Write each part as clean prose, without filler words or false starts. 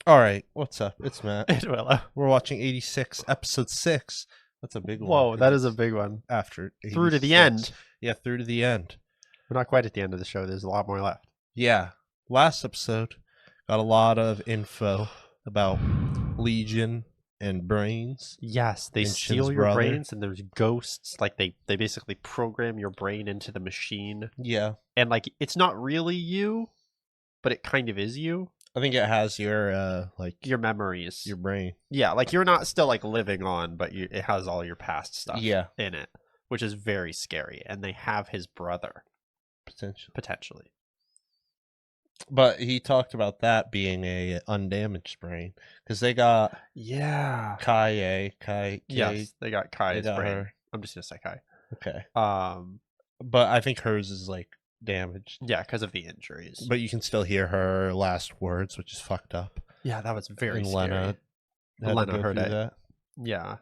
All right, what's up? It's Matt. And Willow. We're watching 86, episode 6. That's a big one. Whoa, that is a big one. After 86. Through to the end. Yeah, through to the end. We're not quite at the end of the show. There's a lot more left. Yeah, last episode got a lot of info about Legion and brains. Yes, they And steal Shin's your brother. brains, and there's ghosts. Like they basically program your brain into the machine, Yeah, and like it's not really you, but it kind of is you. I think it has your Your memories. your brain. Yeah, like you're not still like living on, but it has all your past stuff. Yeah, in it, which is very scary. And they have his brother potentially. But he talked about that being a undamaged brain because they got Kai. Yes, they got Kai's got brain. her. I'm just gonna say Kai. Okay. Um, But I think hers is like damaged. yeah, because of the injuries. But you can still hear her last words, which is fucked up. Yeah, that was very And scary. Lena had to Lena go heard through it. that. Yeah.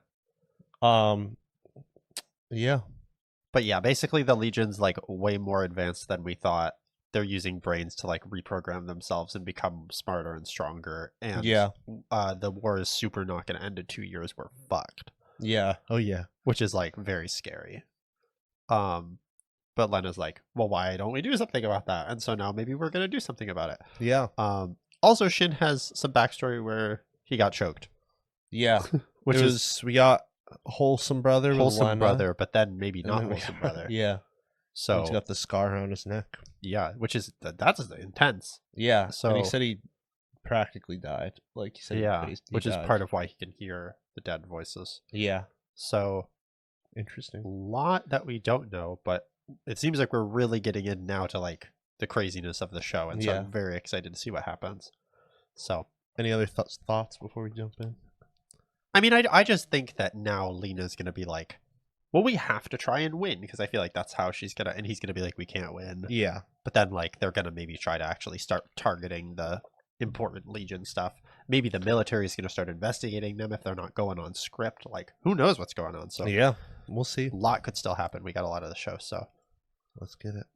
Yeah. But yeah, basically the Legion's like way more advanced than we thought. They're using brains to like reprogram themselves and become smarter and stronger. And Yeah. The war is super not going to end in 2 years. We're fucked. Yeah. Oh yeah. Which is like very scary. But Lena's like, well, why don't we do something about that? And so now maybe we're going to do something about it. Yeah. Also, Shin has some backstory where he got choked. Yeah. Which it is was we got wholesome brother, with wholesome Lena, brother, but then maybe and not then we- wholesome brother. Yeah. So He's got the scar around his neck. yeah, which is that's intense. Yeah. And he So- said he practically died. Like he said. Yeah, he which is died. part of why he can hear the dead voices. Yeah. So Interesting. a lot that we don't know, but it seems like we're really getting in now to like the craziness of the show, and so Yeah. I'm very excited to see what happens. So Any other thoughts before we jump in? I mean, I just think that now Lena's gonna be like, well, we have to try and win, because I feel like that's how she's gonna, and he's gonna be like, we can't win. Yeah. But then like they're gonna maybe try to actually start targeting the important Legion stuff. Maybe the military is gonna start investigating them if they're not going on script. Like who knows what's going on? So Yeah. We'll see. a lot could still happen. We got a lot of the show, so Let's get it.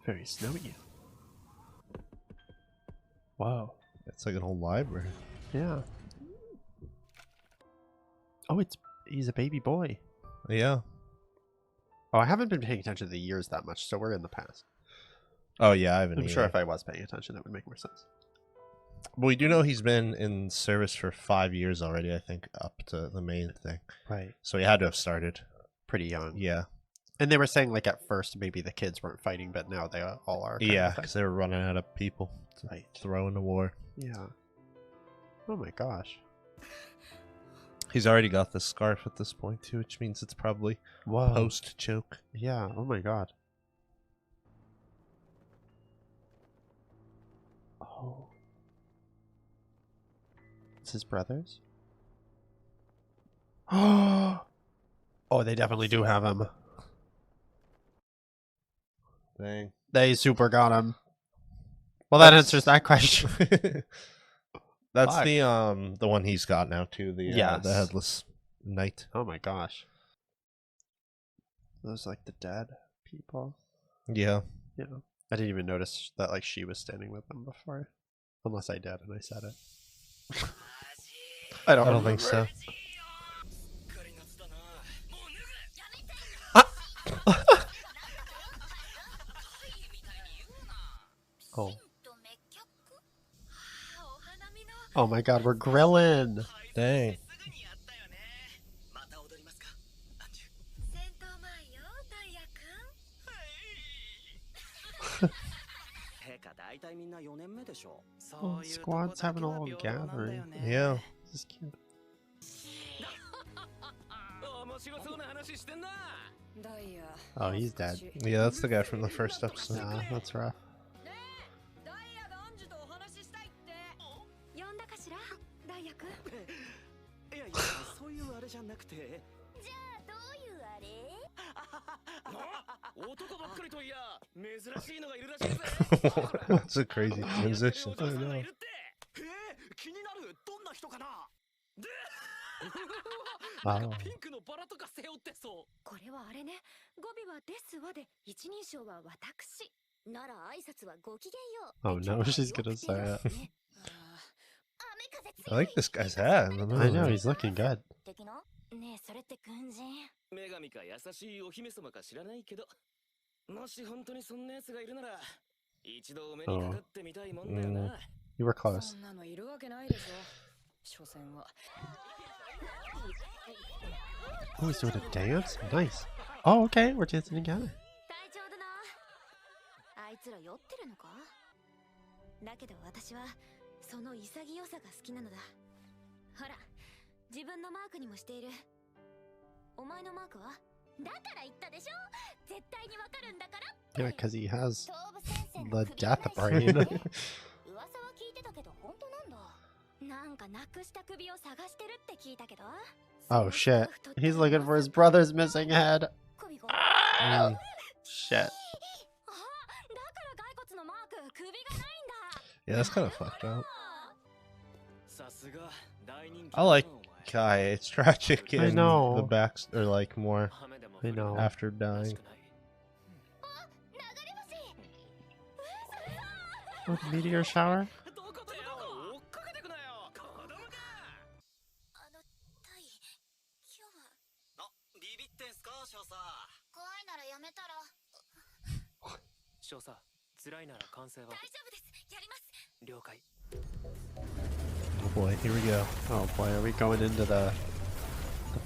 very snowy. Wow. It's like an whole library. Yeah. Oh, he's a baby boy. Yeah. Oh, I haven't been paying attention to the years that much, so we're in the past. Oh yeah, I haven't. I'm sure either. if I was paying attention, that would make more sense. But we do know he's been in service for 5 years already, I think, up to the main thing. Right. So he had to have started. Pretty young. Yeah. And they were saying like at first maybe the kids weren't fighting, but now they all are. kind Yeah, of thing. because they were running out of people to Right. throw in the war. Yeah. Oh my gosh. He's already got the scarf at this point too, which means it's probably Whoa. post choke. Yeah. Oh my god. Oh. It's his brothers? Oh, they definitely do have him. Dang. They super got him. Well, that answers that question. That's Fuck. the one he's got now too. The Yes. the headless knight. Oh my gosh. Those like the dead people. Yeah. Yeah. I didn't even notice that like she was standing with them before. Unless I did and I said it. I don't think so. Oh. Oh my god, we're grilling. Dang. Oh, squad's having a little gathering. Yeah. This is cute. Oh, he's dead. Yeah, that's the guy from the first episode. Nah, that's rough. That's a crazy transition. I know. Wow. これはあれね。語尾はですわで、一人称は私。なら挨拶はごきげんよう。 Oh no, she's gonna say it. I like this guy's hat. In the I know, movie. he's looking good. 的なねえそれって軍人女神か優しいお姫様か知らないけど、もし本当にそんな奴がいるなら、一度お目にかかってみたいもんだよな。You were close. そんなのいるわけないでしょ所詮は Oh, he's doing a dance? Nice. Oh, okay, we're dancing together. 大丈夫なあいつら酔ってるのかだけど私はその潔さが好きなのだほら自分のマークにもしているお前のマークはだから言ったでしょ絶対にわかるんだから Yeah, because he has 東部戦線の the 首が death 大事 brain. だね噂は聞いてたけど本当なんだなんかなくした首を探してるって聞いたけど Oh shit. He's looking for his brother's missing head. 首が Shit. あだから骸骨のマーク首がないんだ Yeah, that's kind of fucked up. さすが大人気 I like Kai. It's tragic I in know. the back, or like more I know. after dying. 流れ星 With meteor shower? どこだよ追っかけてくなよ子供かあのタイ今日はあビビってんすか少佐怖いならやめたら少佐辛いなら完成は大丈夫ですやります了解 Oh boy, here we go. Oh boy, are we going into the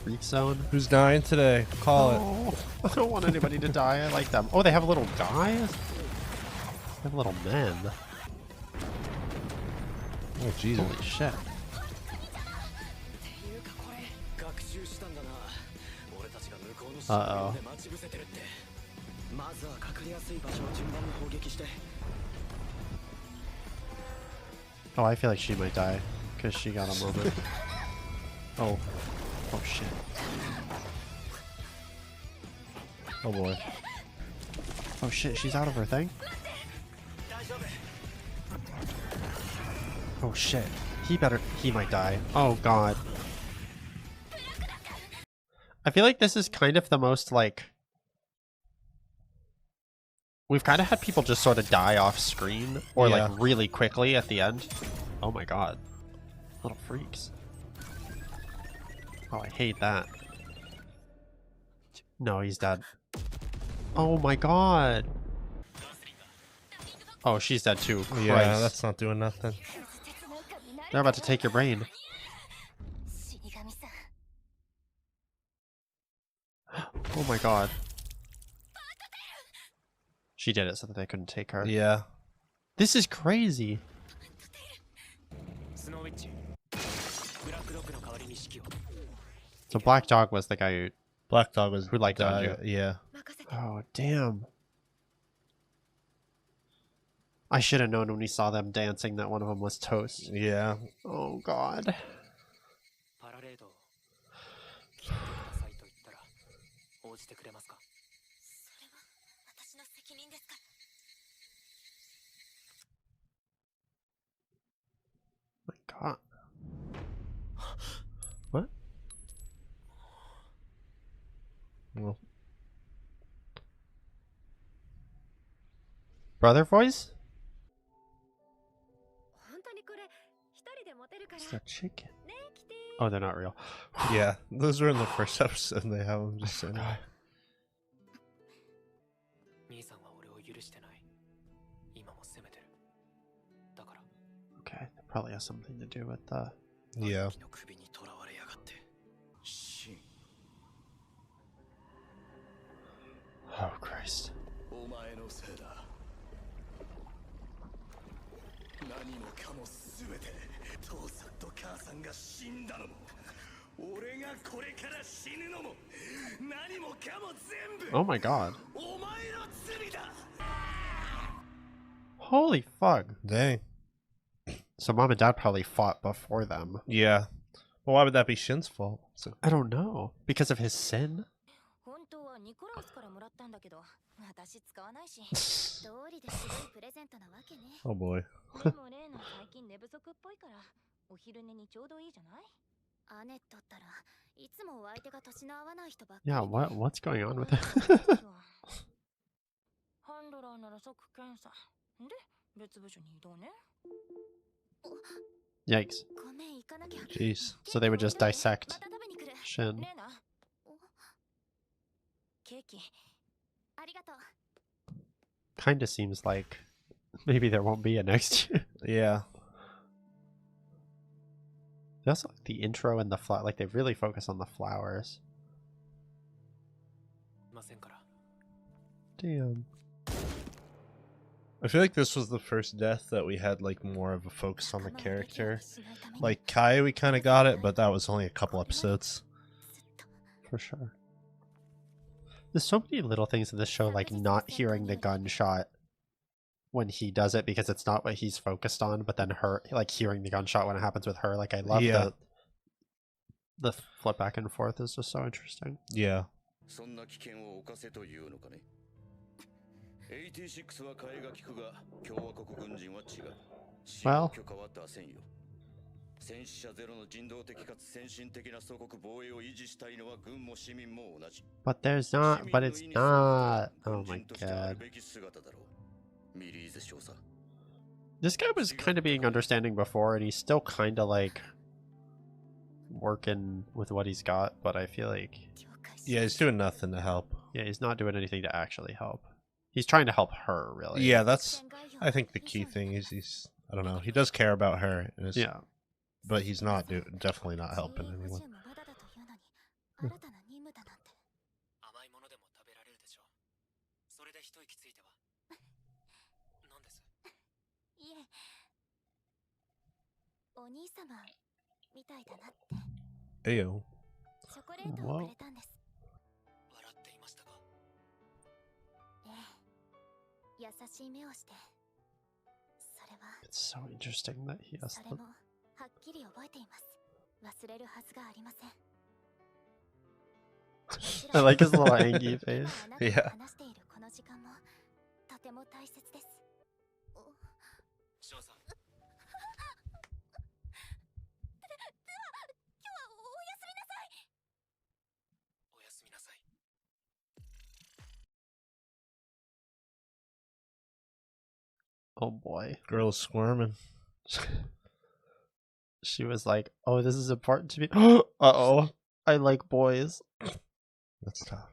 freak zone? Who's dying today? Call it. Oh, I don't want anybody to die. I like them. Oh, they have little guys? They have little men. Oh Jesus. Holy shit. っていうかこれ学習したんだな俺たちが向こうのああ島で待ち伏せてるってまずはかかりやすい場所を順番に攻撃して Oh, I feel like she might die because she got a moment. Oh. Oh shit. Oh boy. Oh shit, she's out of her thing. 大丈夫 Oh shit. He might die. Oh god. I feel like this is kind of the most like we've kind of had people just sort of die off screen or Yeah. like really quickly at the end. Oh my god. Little freaks. Oh, I hate that. No, he's dead. Oh my god. Oh, she's dead too. Christ. Yeah, that's not doing nothing. They're about to take your brain. 死神さん Oh my god. She did it so that they couldn't take her. Yeah. This is crazy. スノーウィッチブラックロックの代わりに指揮を So Black Dog was the guy who... Black Dog was Who liked died. Anju. Yeah. 任せて Oh, damn. I should have known when we saw them dancing that one of them was Toast. Yeah. Oh god. パラレードを来てくださいと言ったら応じてくれますかそれは私の責任ですから My god. What? Well, Brother voice? 本当にこれ一人で持てるから It's a chicken. ねえ来て Oh, they're not real. yeah. Those were in the first episode. They have them just sitting there. 兄さんは俺を許してない今も責めてるだから Okay, that probably has something to do with the... Yeah. 兄の首に囚われやがってシン Oh, Christ. お前のせいだ何もかも全て父さんと母さんが死んだのも俺がこれから死ぬのも何もかも全部 Oh my god. お前の罪だ Holy fuck. Dang. So mom and dad probably fought before them. Yeah. Well, why would that be Shin's fault? So, I don't know. Because of his sin? 本当はニコラウスからもらったんだけど私使わないし道理ですごいプレゼントなわけね oh boy. でもレーナ最近寝不足っぽいからお昼寝にちょうどいいじゃないアネットったらいつもお相手が年の合わない人ばっかり Yeah, what's going on with it? ハンドラーなら即検査で別部署に移動ね Yikes. ごめん行 Jeez. So they would just dissect Shin. ケーキありがとう。 Kind of seems like maybe there won't be a next year. Yeah. They also like the intro and the flower. Like they really focus on the flowers. Damn. I feel like this was the first death that we had like more of a focus on the character. Like Kai, we kind of got it, but that was only a couple episodes. For sure. There's so many little things in this show, like not hearing the gunshot when he does it because it's not what he's focused on, but then her, like hearing the gunshot when it happens with her. Like I love the flip back and forth is just so interesting. Yeah. Well, but there's not, but it's not. Oh my god. This guy was kind of being understanding before, and he's still kind of like working with what he's got, but I feel like... Yeah, he's doing nothing to help. Yeah, he's not doing anything to actually help. He's trying to help her, really. Yeah, that's, I think, the key thing is he's, I don't know, he does care about her. And yeah. But he's not definitely not helping anyone. Ayo. Whoa. It's so interesting that he has the... I like his little angry face. Yeah. Oh boy. Girl's squirming. She was like, oh, this is important to me. Uh-oh. I like boys. That's tough.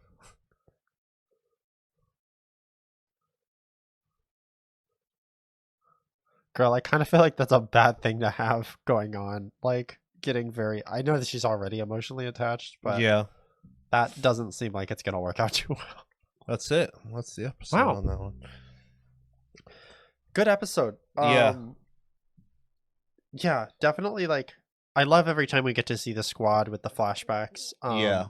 Girl, I kind of feel like that's a bad thing to have going on. Like, getting very... I know that she's already emotionally attached, but yeah, that doesn't seem like it's going to work out too well. That's it. That's the episode on that one. Good episode. Yeah. Yeah, definitely, like, I love every time we get to see the squad with the flashbacks. Yeah.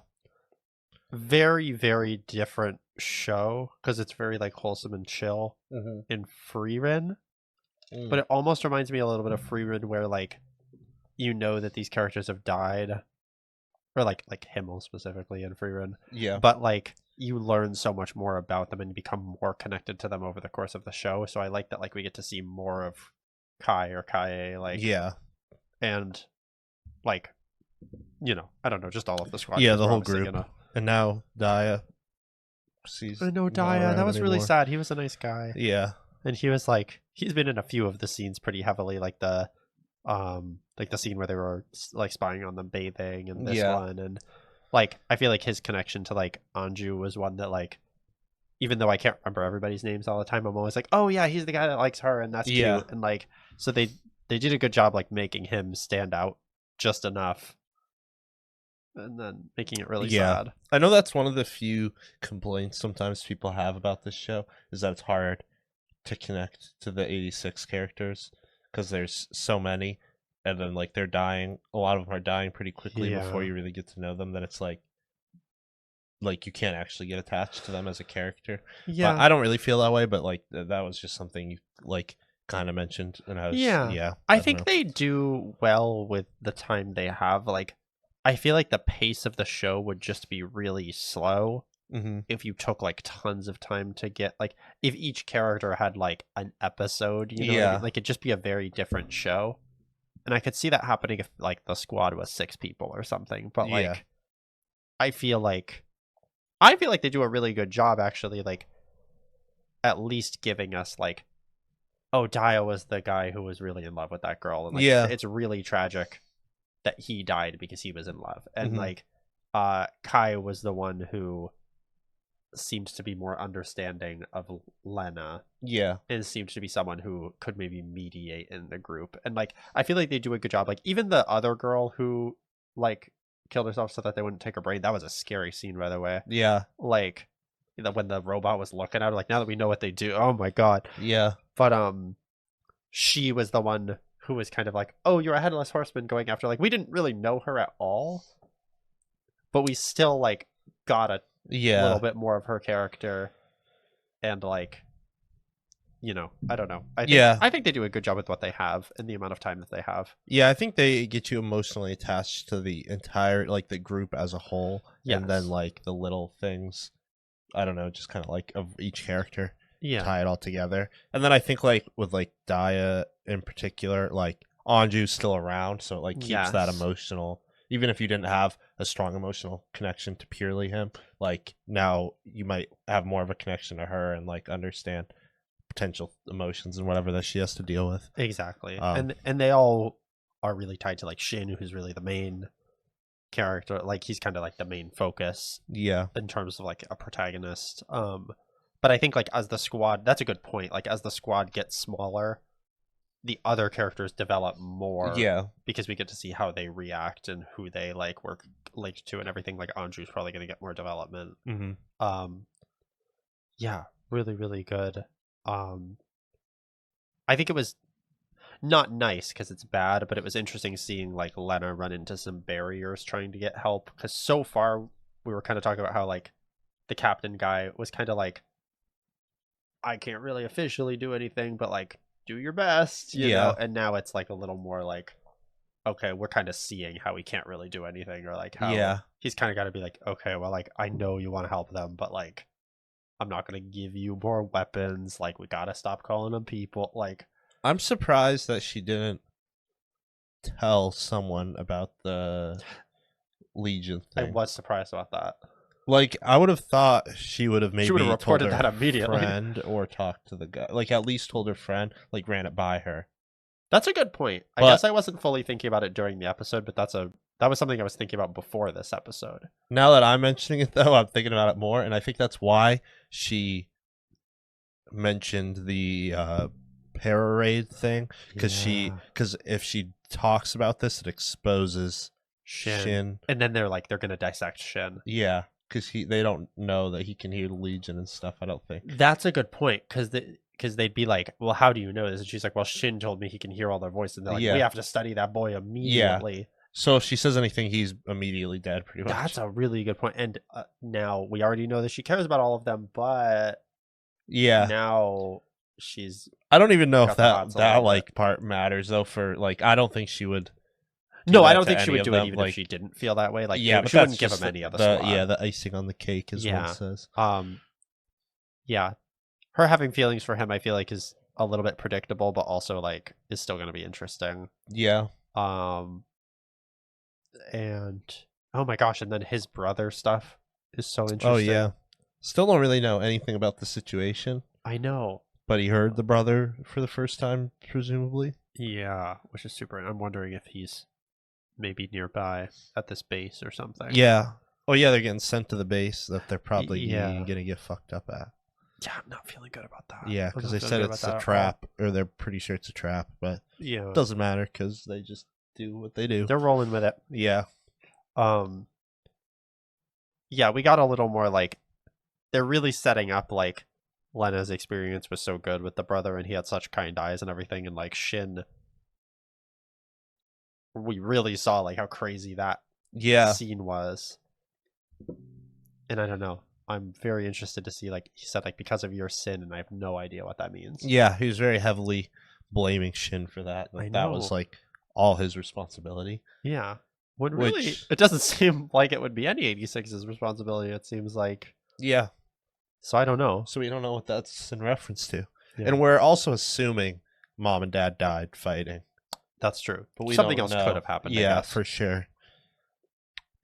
Very, very different show, because it's very, like, wholesome and chill in Freerin. But it almost reminds me a little bit of Freerin, where, like, you know that these characters have died. Or, like Himmel specifically in Freerin. Yeah. But, like, you learn so much more about them and become more connected to them over the course of the show. So I like that, like, we get to see more of Kai or Kaie, like, yeah, and, like, you know, I don't know, just all of the squad. Yeah, the whole group. And now Daya sees. I know Daya. That was really sad. He was a nice guy. Yeah, and he was like, he's been in a few of the scenes pretty heavily, like the scene where they were like spying on them bathing, and this one, and like I feel like his connection to like Anju was one that, like, even though I can't remember everybody's names all the time, I'm always like, oh yeah, he's the guy that likes her, and that's cute. And like, so they did a good job, like, making him stand out just enough, and then making it really sad. I know that's one of the few complaints sometimes people have about this show, is that it's hard to connect to the 86 characters because there's so many, and then like they're dying. A lot of them are dying pretty quickly before you really get to know them. Then it's like you can't actually get attached to them as a character. Yeah, but I don't really feel that way, but like that was just something you like kind of mentioned, and I was I think they do well with the time they have. Like, I feel like the pace of the show would just be really slow if you took like tons of time to get, like, if each character had like an episode, you know what I mean? Like, it'd just be a very different show. And I could see that happening if like the squad was 6 people or something. But like, I feel like they do a really good job, actually, like, at least giving us like, oh, Daya was the guy who was really in love with that girl, and like, it's really tragic that he died because he was in love, and Mhm. like Kai was the one who seemed to be more understanding of Lena Yeah. and seemed to be someone who could maybe mediate in the group. And like I feel like they do a good job. Like even the other girl who like killed herself so that they wouldn't take her brain, that was a scary scene, by the way. Yeah. Like when the robot was looking at her, like now that we know what they do, oh my god. Yeah. But she was the one who was kind of like, oh, you're a headless horseman, going after, like, we didn't really know her at all, but we still like got a little bit more of her character, and like, you know, I don't know. I think they do a good job with what they have and the amount of time that they have. Yeah, I think they get you emotionally attached to the entire, like, the group as a whole, and then like the little things, I don't know, just kind of like of each character, tie it all together. And then I think like with like Daya in particular, like Anju's still around, so it like keeps that emotional. Even if you didn't have a strong emotional connection to purely him, like now you might have more of a connection to her and like understand potential emotions and whatever that she has to deal with. Exactly. And they all are really tied to like Shin, who's really the main character. Like he's kind of like the main focus. Yeah. In terms of like a protagonist. But I think like as the squad, that's a good point. Like as the squad gets smaller, the other characters develop more. Yeah. Because we get to see how they react and who they like work linked to and everything. Like Anju's probably going to get more development. Mm-hmm. Yeah, really, really good. I think it was not nice because it's bad, but it was interesting seeing like Lena run into some barriers trying to get help. Because so far we were kind of talking about how like the captain guy was kind of like, I can't really officially do anything, but like do your best, you know. And now it's like a little more like, okay, we're kind of seeing how he can't really do anything, or like how he's kind of got to be like, okay, well, like I know you want to help them, but like I'm not going to give you more weapons. Like we got to stop calling them people. Like I'm surprised that she didn't tell someone about the Legion thing. I was surprised about that. Like I would have thought she would have maybe reported told her that immediately, friend, or talked to the guy. Like at least told her friend, like ran it by her. That's a good point. I guess I wasn't fully thinking about it during the episode, but that was something I was thinking about before this episode. Now that I'm mentioning it though, I'm thinking about it more, and I think that's why she mentioned the para-raid thing, because if she talks about this, it exposes Shin. And then they're going to dissect Shin. Yeah, because they don't know that he can hear the Legion and stuff, I don't think. That's a good point, because they'd be like, well, how do you know this? And she's like, well, Shin told me he can hear all their voices. And they're like, we have to study that boy immediately. Yeah. So if she says anything, he's immediately dead, pretty much. That's a really good point. And now we already know that she cares about all of them, but now she's... I don't even know if that like part matters, though, for like, I don't think she would... No, I don't think she would do it even if she didn't feel that way. Like, she wouldn't give him any of the squad. Yeah, the icing on the cake is what it says. Yeah. Her having feelings for him, I feel like, is a little bit predictable, but also like is still going to be interesting. Yeah. And oh my gosh, and then his brother stuff is so interesting. Oh yeah. Still don't really know anything about the situation. I know. But he heard the brother for the first time, presumably. Yeah, which is super. I'm wondering if he's maybe nearby at this base or something. Yeah. Oh yeah, they're getting sent to the base that they're probably going to get fucked up at. Yeah, I'm not feeling good about that. Yeah, because they said it's a trap, or they're pretty sure it's a trap, but it doesn't matter because they just do what they do. They're rolling with it. Yeah. Yeah, we got a little more like, they're really setting up like Lena's experience was so good with the brother, and he had such kind eyes and everything, and like Shin, we really saw like how crazy that scene was. And I don't know, I'm very interested to see, like he said, like because of your sin, and I have no idea what that means. Yeah, he was very heavily blaming Shin for that. Like, that was like all his responsibility. Yeah. When really, it doesn't seem like it would be any 86's responsibility. It seems like... Yeah. So I don't know. So we don't know what that's in reference to. Yeah. And we're also assuming mom and dad died fighting. That's true. But something else could have happened. Yeah, for sure.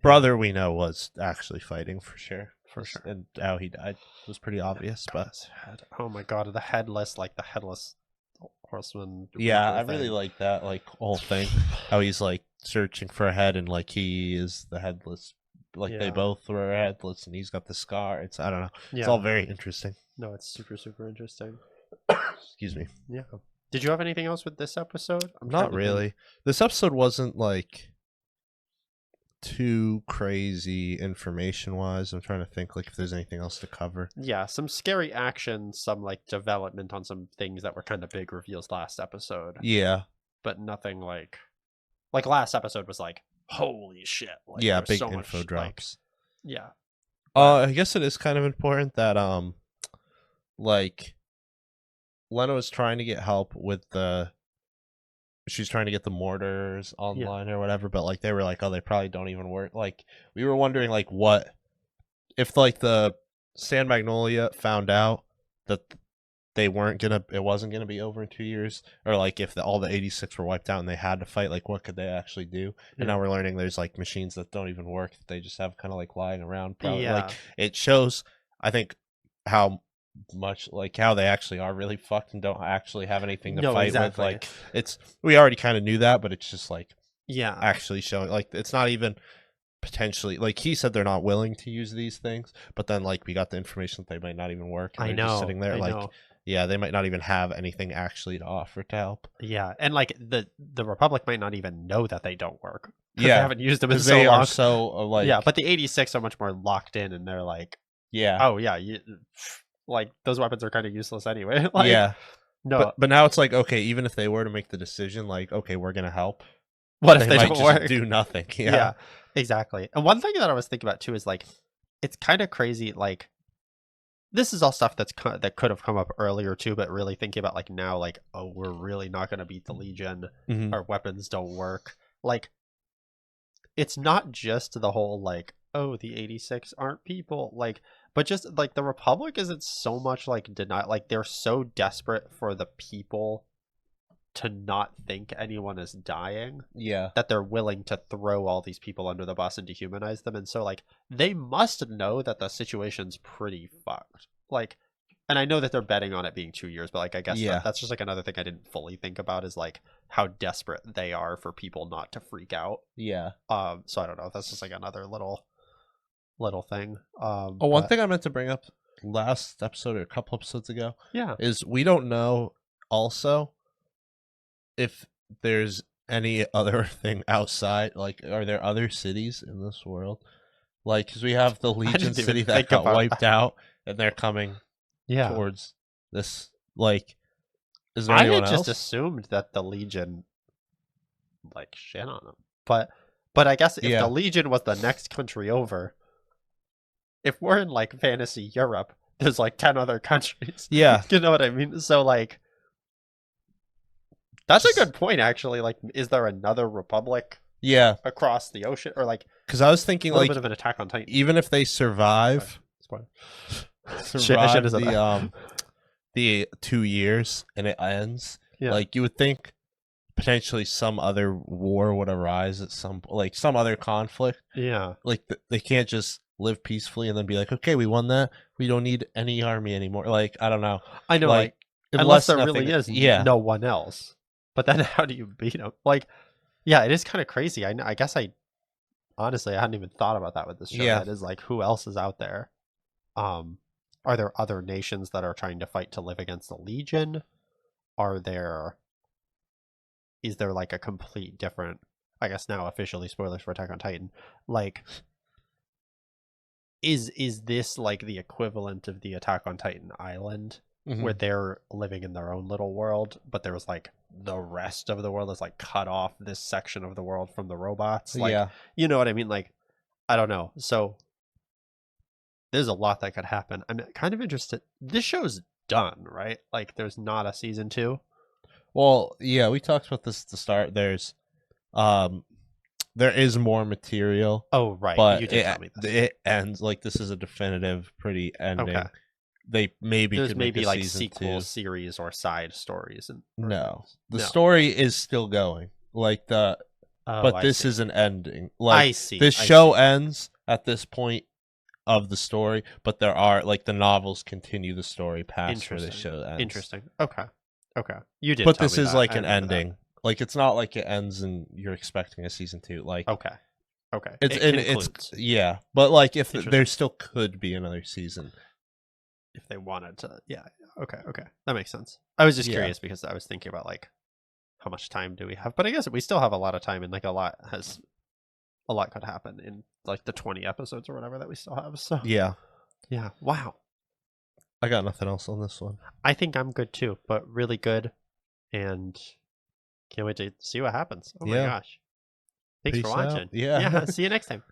Brother, we know, was actually fighting for sure. For sure. And how he died was pretty obvious. But oh my god, the headless horseman. Yeah, I really like that like whole thing. How he's like searching for a head, and like he is the headless. Like they Yeah. both were headless, and he's got the scar. It's I don't know. Yeah. It's all very interesting. No, it's super, super interesting. Excuse me. Yeah. Did you have anything else with this episode? I'm trying Not to really. think. This episode wasn't like too crazy information wise. I'm trying to think like if there's anything else to cover. Yeah, some scary action, some like development on some things that were kind of big reveals last episode. Yeah. But nothing like last episode was like, holy shit. Like, Yeah, there's big so info much, drops. Yeah. I guess it is kind of important that like Lena was trying to get help with she's trying to get the mortars online or whatever, but like they were like, oh, they probably don't even work. Like we were wondering like what if like the Sand Magnolia found out that it wasn't gonna be over in 2 years, or like if all the 86 were wiped out and they had to fight, like what could they actually do? And now we're learning there's like machines that don't even work, that they just have kind of like lying around. Probably like it shows, I think, how much like how they actually are really fucked and don't actually have anything to fight with. Like we already kind of knew that, but it's just like actually showing like it's not even potentially, like he said they're not willing to use these things, but then like we got the information that they might not even work. And just sitting there yeah, they might not even have anything actually to offer to help. Yeah, and like the Republic might not even know that they don't work. Yeah, they haven't used them in so they long. Are so like but the 86 are much more locked in, and they're like, oh yeah, like those weapons are kind of useless anyway. Like, no, but now it's like, okay, even if they were to make the decision, like, okay, we're gonna help. What if they might don't just work? do nothing? Yeah, exactly. And one thing that I was thinking about too is like, it's kind of crazy. Like, this is all stuff that could have come up earlier too, but really thinking about like now, like, oh, we're really not gonna beat the Legion. Our weapons don't work. Like, it's not just the whole like, oh, the 86 aren't people, like, but just like the Republic isn't so much like deny, like they're so desperate for the people to not think anyone is dying, that they're willing to throw all these people under the bus and dehumanize them. And so like they must know that the situation's pretty fucked. Like, and I know that they're betting on it being 2 years, but like I guess that's just like another thing I didn't fully think about is like how desperate they are for people not to freak out. So I don't know, that's just like another little thing. One thing I meant to bring up last episode or a couple episodes ago is we don't know also if there's any other thing outside, like are there other cities in this world, like because we have the Legion city that got wiped out and they're coming towards this, like is there anyone else? Just assumed that the Legion like shit on them, but I guess if the Legion was the next country over, if we're in like fantasy Europe, there's like 10 other countries. You know what I mean? So like that's a good point, actually. Like, is there another Republic across the ocean, or like, because I was thinking a little like bit of an Attack on Titan, even if they survive the 2 years and it ends, like you would think potentially some other war would arise at some other conflict. Like they can't just live peacefully and then be like, okay, we won that, we don't need any army anymore. Like I don't know. I know, like unless there really is no one else. But then how do you beat them? Like, it is kind of crazy. I guess honestly I hadn't even thought about that with this show. That is like, who else is out there? Are there other nations that are trying to fight to live against the Legion? Is there like a complete different, I guess now officially spoilers for Attack on Titan, like is this like the equivalent of the Attack on Titan island, where they're living in their own little world, but there was like the rest of the world is like cut off this section of the world from the robots? Like, you know what I mean? Like, I don't know. So there's a lot that could happen. I'm kind of interested. This show's done, right? Like, there's not a season 2. Well, we talked about this at the start. There is more material. Oh, right. But you did tell me this. It ends like this is a definitive, pretty ending. Okay. They there's maybe like sequel series or side stories. The story is still going. Like but this is an ending. Like I see. This show ends at this point of the story, but there are like the novels continue the story past where the show ends. Interesting. Okay. You did. But this is like an ending Like it's not like it ends and you're expecting a season 2. Like Okay. it's It it's concludes yeah, but like if Interesting. there still could be another season. if they wanted to. Yeah. Okay. That makes sense. I was just Yeah. curious because I was thinking about like how much time do we have? But I guess we still have a lot of time, and like a lot could happen in like the 20 episodes or whatever that we still have. So Yeah. Wow. I got nothing else on this one. I think I'm good too, but really good, and can't wait to see what happens. Oh my Yeah. gosh. Thanks for Peace out. watching. Yeah. See you next time.